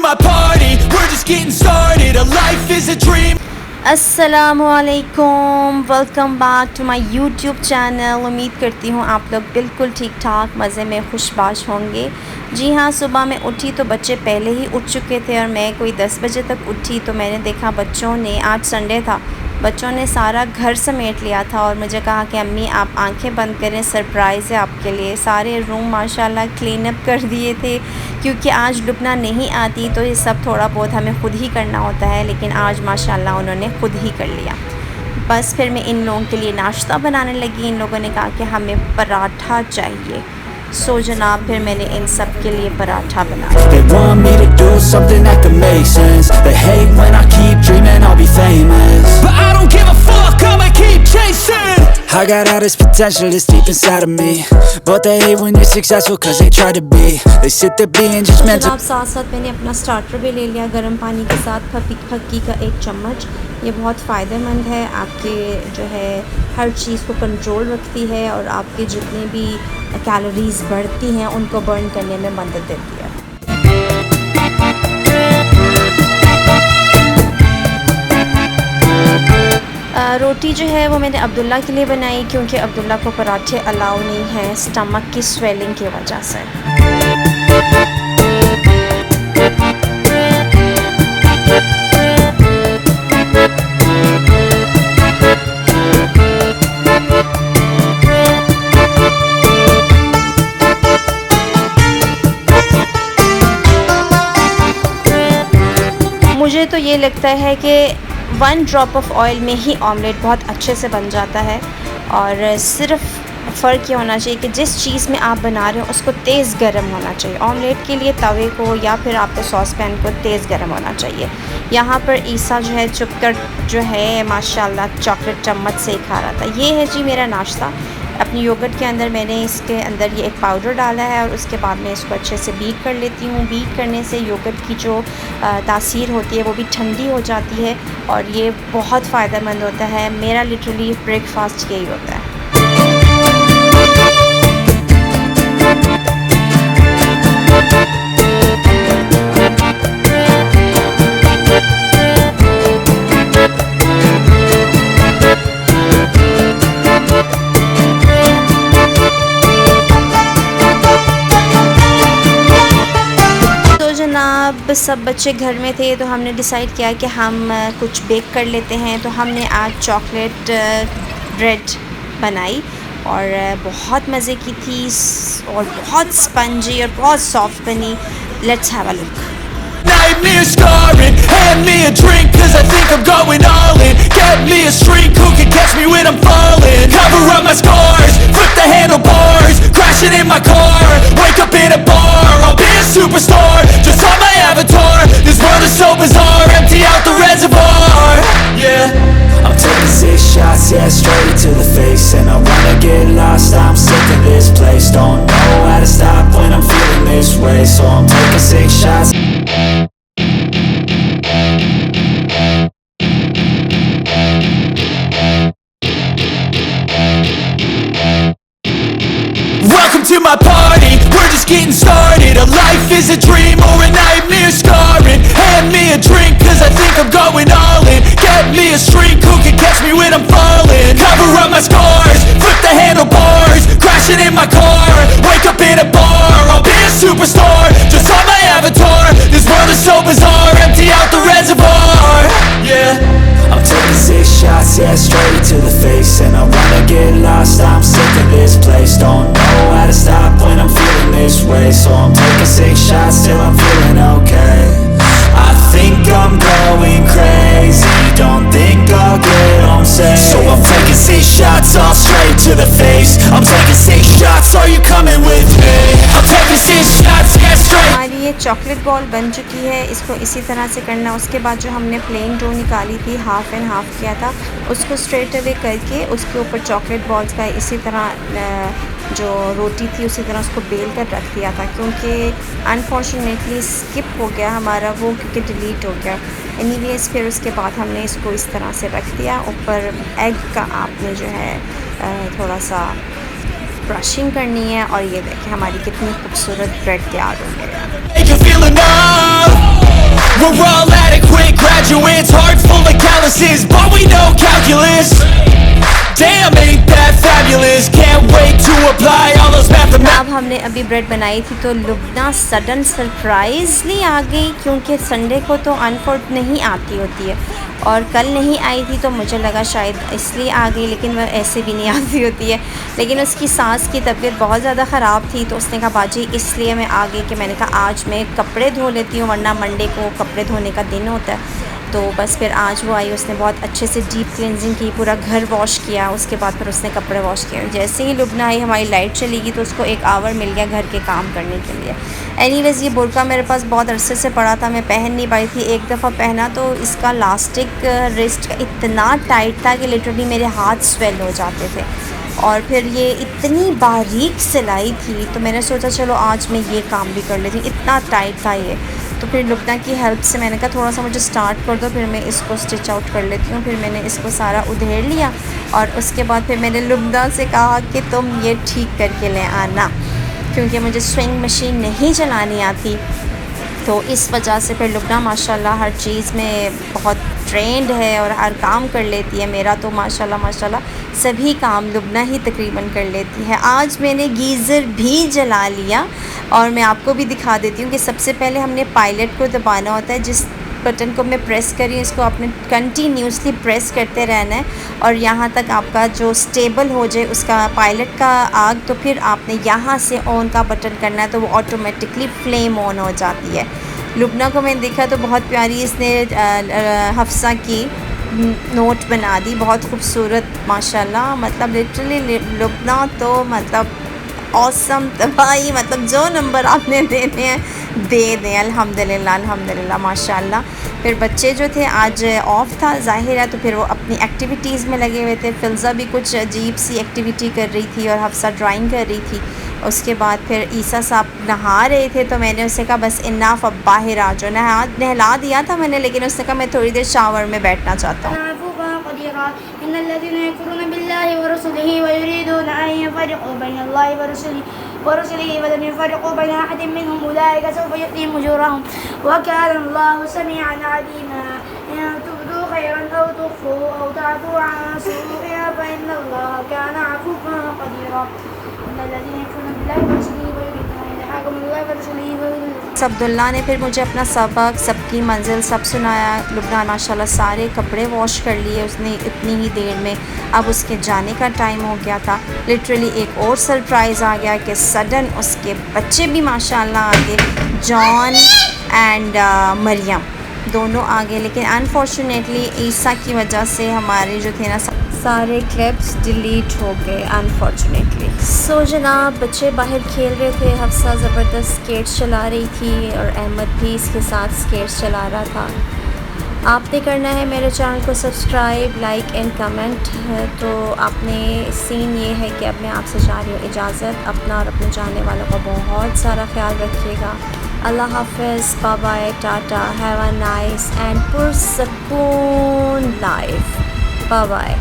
my party, we're just getting started. A life is a dream. अस्सलामुअलैकुम, welcome back to my YouTube channel. उम्मीद करती हूँ आप लोग बिल्कुल ठीक ठाक मज़े में खुशबाश होंगे। जी हाँ, सुबह में उठी तो बच्चे पहले ही उठ चुके थे और मैं कोई 10 बजे तक उठी तो मैंने देखा बच्चों ने, आज संडे था, बच्चों ने सारा घर समेट लिया था और मुझे कहा कि अम्मी आप आंखें बंद करें, सरप्राइज़ है आपके लिए। सारे रूम माशाल्लाह क्लीन अप कर दिए थे क्योंकि आज लुबना नहीं आती तो ये सब थोड़ा बहुत हमें ख़ुद ही करना होता है, लेकिन आज माशाल्लाह उन्होंने ख़ुद ही कर लिया। बस फिर मैं इन लोगों के लिए नाश्ता बनाने लगी। इन लोगों ने कहा कि हमें पराठा चाहिए, सो जनाब फिर मैंने इन सब के लिए पराठा बनाया। They want me to do something that could make sense. They hate when I keep dreaming I'll be famous, but I don't give a fuck, I'ma keep chasing. I got all this potential that's deep inside of me, but they hate when you're successful cause they try to be. They sit there being judgmental. जनाब साथ साथ मैंने अपना starter भी ले लिया गर्म पानी के साथ, फक्की का 1 चम्मच। ये बहुत फ़ायदेमंद है, आपके जो है हर चीज़ को कंट्रोल रखती है और आपके जितने भी कैलोरीज़ बढ़ती हैं उनको बर्न करने में मदद देती है। रोटी जो है वो मैंने अब्दुल्ला के लिए बनाई क्योंकि अब्दुल्ला को पराठे अलाउ नहीं है स्टमक की स्वेलिंग की वजह से। मुझे तो ये लगता है कि 1 ड्रॉप ऑफ ऑयल में ही ऑमलेट बहुत अच्छे से बन जाता है और सिर्फ फ़र्क ये होना चाहिए कि जिस चीज़ में आप बना रहे हो उसको तेज़ गर्म होना चाहिए। ऑमलेट के लिए तवे को या फिर आपको सॉस पैन को तेज़ गर्म होना चाहिए। यहाँ पर ईसा जो है चुपकर जो है माशाल्लाह चॉकलेट चम्मच से ही खा रहा था। ये है जी मेरा नाश्ता। अपनी योगर्ट के अंदर मैंने इसके अंदर ये एक पाउडर डाला है और उसके बाद मैं इसको अच्छे से बीट कर लेती हूँ। बीट करने से योगर्ट की जो तासीर होती है वो भी ठंडी हो जाती है और ये बहुत फ़ायदेमंद होता है। मेरा लिटरली ब्रेकफास्ट यही होता है। अब सब बच्चे घर में थे तो हमने डिसाइड किया कि हम कुछ बेक कर लेते हैं। तो हमने आज चॉकलेट ब्रेड बनाई और बहुत मज़े की थी और बहुत स्पंजी और बहुत सॉफ्ट बनी। Let's have a look. Nightmare scarring, hand me a drink cause I think I'm going all in. Get me a shrink who can catch me when I'm falling. Cover up my scars, flip the handlebars, crashing in my car, wake up in a bar. I'll be a superstar, just on my avatar. This world is so bizarre, empty out the reservoir. Yeah, I'm taking 6 shots, yeah, straight to the face. And I wanna get lost, I'm sick of this place. Don't know how to stop when I'm feeling this way, so I'm taking 6 shots. Welcome to my party, we're just getting started. A life is a dream or a nightmare scarring. Hand me a drink cause I think I'm going all in. Get me a shrink who can catch me when I'm falling. Cover up my scars, flip the handlebars, crashing in my car, wake up in a bar. I'll be a superstar, just on my avatar. This world is so bizarre, empty out the reservoir. Yeah, I'm taking 6 shots, yeah, straight to the face. And I wanna get lost, I'm sick of this place. Don't know how to stop when I'm feeling this way, so I'm taking 6 shots till I'm feeling okay. I think I'm going crazy, don't think I'll get home safe. So I'm taking 6 shots all straight to the face. I'm taking 6 shots, are you coming with me? I'm taking 6 shots, yeah, straight. हमारी ये chocolate ball बन चुकी है, इसको इसी तरह से करना। उसके बाद जो हमने प्लेन डो निकाली थी, हाफ़ एंड हाफ़ किया था, उसको स्ट्रेट अवे करके उसके ऊपर चॉकलेट बॉल्स का इसी तरह जो रोटी थी उसी तरह उसको बेल कर रख दिया था क्योंकि अनफॉर्चुनेटली स्किप हो गया हमारा वो, क्योंकि डिलीट हो गया। एनीवेज फिर उसके बाद हमने इसको इस तरह से रख दिया। ऊपर एग का आपने जो है थोड़ा सा ब्रशिंग करनी है और ये देखिए हमारी कितनी खूबसूरत ब्रेड तैयार हो गई है। We're all adequate graduates, heart full of calluses, but we know calculus. Damn, ain't that fabulous? Can't wait to apply all those mathematics. अब हमने अभी ब्रेड बनाई थी तो लुबना सडन सरप्राइजली आ गई, क्योंकि संडे को तो अनफोर्ड नहीं आती होती है और कल नहीं आई थी तो मुझे लगा शायद इसलिए आ गई, लेकिन वह ऐसे भी नहीं आती होती है। लेकिन उसकी सास की तबीयत बहुत ज़्यादा ख़राब थी तो उसने कहा बाजी इसलिए मैं आ गई कि मैंने कहा आज मैं कपड़े धो लेती हूँ, वरना मंडे को कपड़े धोने का दिन होता है। तो बस फिर आज वो आई, उसने बहुत अच्छे से डीप क्लिनजिंग की, पूरा घर वॉश किया, उसके बाद फिर उसने कपड़े वॉश किए। जैसे ही लुबना आई हमारी लाइट चली गई तो उसको 1 आवर मिल गया घर के काम करने के लिए। एनीवेज़ ये बुर्का मेरे पास बहुत अरसे से पड़ा था, मैं पहन नहीं पाई थी। एक दफ़ा पहना तो इसका लास्टिक रिस्ट का इतना टाइट था कि लिटरली मेरे हाथ स्वेल हो जाते थे, और फिर ये इतनी बारीक सिलाई थी तो मैंने सोचा चलो आज मैं ये काम भी कर लेती हूँ, इतना टाइट था ये। तो फिर लुबना की हेल्प से मैंने कहा थोड़ा सा मुझे स्टार्ट कर दो, फिर मैं इसको स्टिच आउट कर लेती हूँ। फिर मैंने इसको सारा उधेड़ लिया और उसके बाद फिर मैंने लुबना से कहा कि तुम ये ठीक करके ले आना, क्योंकि मुझे स्विंग मशीन नहीं चलानी आती। तो इस वजह से फिर लुबना माशाल्लाह हर चीज़ में बहुत ट्रेंड है और हर काम कर लेती है। मेरा तो माशाल्लाह माशाल्लाह सभी काम लुबना ही तकरीबन कर लेती है। आज मैंने गीज़र भी जला लिया और मैं आपको भी दिखा देती हूँ कि सबसे पहले हमने पायलट को दबाना होता है। जिस बटन को मैं प्रेस कर रही हूँ इसको आपने कंटिन्यूसली प्रेस करते रहना है और यहाँ तक आपका जो स्टेबल हो जाए उसका पायलट का आग, तो फिर आपने यहाँ से ऑन का बटन करना है तो वो ऑटोमेटिकली फ्लेम ऑन हो जाती है। लुबना को मैंने देखा तो बहुत प्यारी इसने हफ्सा की नोट बना दी, बहुत खूबसूरत माशाल्लाह। मतलब लिटरली लुबना तो मतलब ऑसम तबाही, मतलब जो नंबर आपने देने हैं दे दें। अल्हम्दुलिल्लाह अल्हम्दुलिल्लाह माशाल्लाह। फिर बच्चे जो थे आज ऑफ था ज़ाहिर है, तो फिर वो अपनी एक्टिविटीज़ में लगे हुए थे। फिल्ज़ा भी कुछ अजीब सी एक्टिविटी कर रही थी और हफ्सा ड्राइंग कर रही थी। उसके बाद फिर ईसा साहब नहा रहे थे तो मैंने उससे कहा बस इन्नाफ, अब बाहर आ जाओ। नहला दिया था मैंने, लेकिन उसने कहा मैं थोड़ी देर शावर में बैठना चाहता हूँ। अब्दुल्ला ने फिर मुझे अपना सबक, सबकी मंजिल सब सुनाया। लुबना माशाल्लाह सारे कपड़े वॉश कर लिए उसने इतनी ही देर में। अब उसके जाने का टाइम हो गया था। लिटरली एक और सरप्राइज़ आ गया कि सडन उसके बच्चे भी माशाल्लाह आ गए, जॉन एंड मरियम दोनों आ गए। लेकिन अनफॉर्चुनेटली ईसा की वजह से हमारे जो थे ना सारे क्लिप्स डिलीट हो गए अनफॉर्चुनेटली। सो जनाब बच्चे बाहर खेल रहे थे, हफ्सा ज़बरदस्त स्केट्स चला रही थी और अहमद भी इसके साथ स्केट्स चला रहा था। आपने करना है मेरे चैनल को सब्सक्राइब, लाइक एंड कमेंट। तो आपने सीन ये है कि अब मैं आपसे चाह रही हूँ इजाज़त। अपना और अपने जानने वालों का बहुत सारा ख्याल रखिएगा। अल्लाह हाफ़िज़, bye bye, tata, have a nice and पुरसकून लाइफ, बाय बाय।